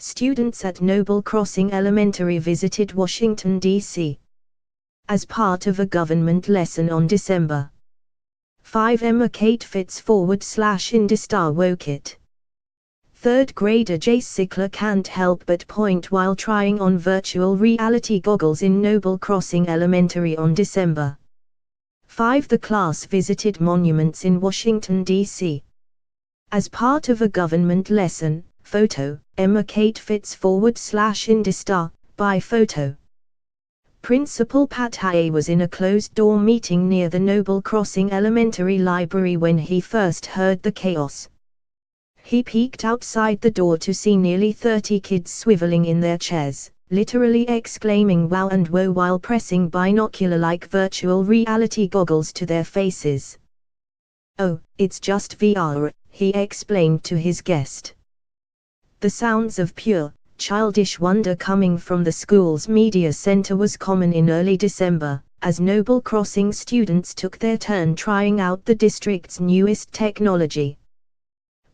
students at Noble Crossing Elementary visited Washington, D.C. as part of a government lesson on December 5. Emma Kate Fitz /Indistar woke it. Third grader Jace Sickler can't help but point while trying on virtual reality goggles in Noble Crossing Elementary on December 5. The class visited monuments in Washington, D.C. as part of a government lesson. Photo, Emma Kate Fitz /Indistar, by photo. Principal Pat Haye was in a closed-door meeting near the Noble Crossing Elementary Library when he first heard the chaos. He peeked outside the door to see nearly 30 kids swiveling in their chairs, literally exclaiming wow and whoa while pressing binocular-like virtual reality goggles to their faces. "Oh, it's just VR," he explained to his guest. The sounds of pure, childish wonder coming from the school's media center was common in early December, as Noble Crossing students took their turn trying out the district's newest technology.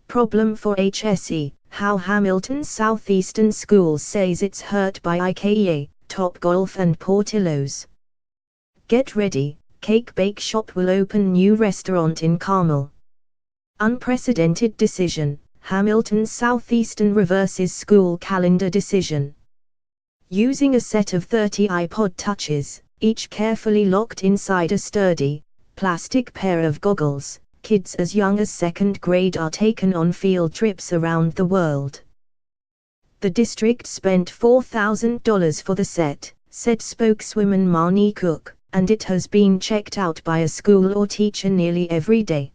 Problem for HSE, how Hamilton's Southeastern Schools says it's hurt by IKEA, Topgolf and Portillo's. Get ready, Cake Bake Shop will open new restaurant in Carmel. Unprecedented decision. Hamilton's Southeastern reverses school calendar decision. Using a set of 30 iPod Touches, each carefully locked inside a sturdy, plastic pair of goggles, kids as young as second grade are taken on field trips around the world. The district spent $4,000 for the set, said spokeswoman Marnie Cook, and it has been checked out by a school or teacher nearly every day.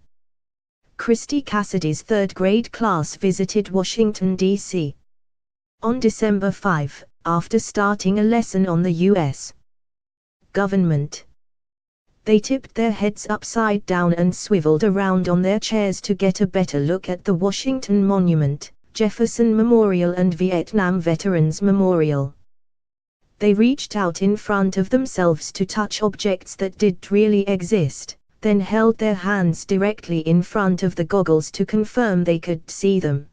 Christy Cassidy's third-grade class visited Washington, D.C. on December 5, after starting a lesson on the U.S. government. They tipped their heads upside down and swiveled around on their chairs to get a better look at the Washington Monument, Jefferson Memorial and Vietnam Veterans Memorial. They reached out in front of themselves to touch objects that did really exist, then held their hands directly in front of the goggles to confirm they could see them.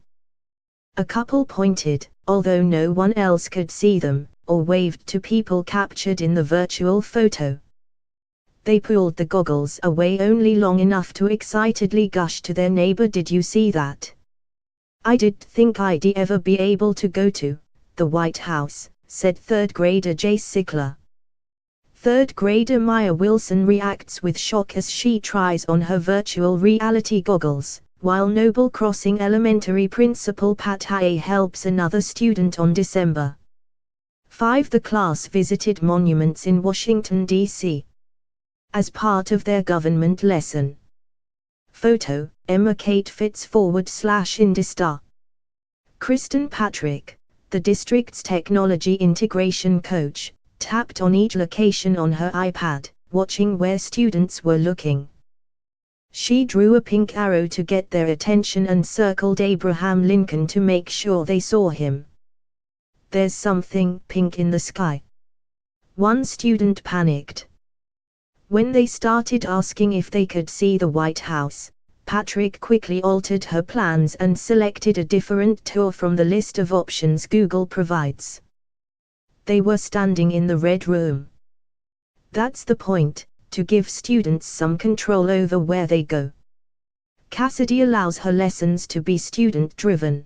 A couple pointed, although no one else could see them, or waved to people captured in the virtual photo. They pulled the goggles away only long enough to excitedly gush to their neighbor, "Did you see that? I did think I'd ever be able to go to the White House," said third grader Jace Sickler. Third grader Maya Wilson reacts with shock as she tries on her virtual reality goggles, while Noble Crossing Elementary Principal Pat Haye helps another student on December 5. The class visited monuments in Washington, D.C. as part of their government lesson. Photo, Emma Kate Fitz /Indistar. Kristen Patrick, the district's technology integration coach, tapped on each location on her iPad, watching where students were looking. She drew a pink arrow to get their attention and circled Abraham Lincoln to make sure they saw him. "There's something pink in the sky." One student panicked. When they started asking if they could see the White House, Patrick quickly altered her plans and selected a different tour from the list of options Google provides. They were standing in the Red Room. That's the point, to give students some control over where they go. Cassidy allows her lessons to be student-driven.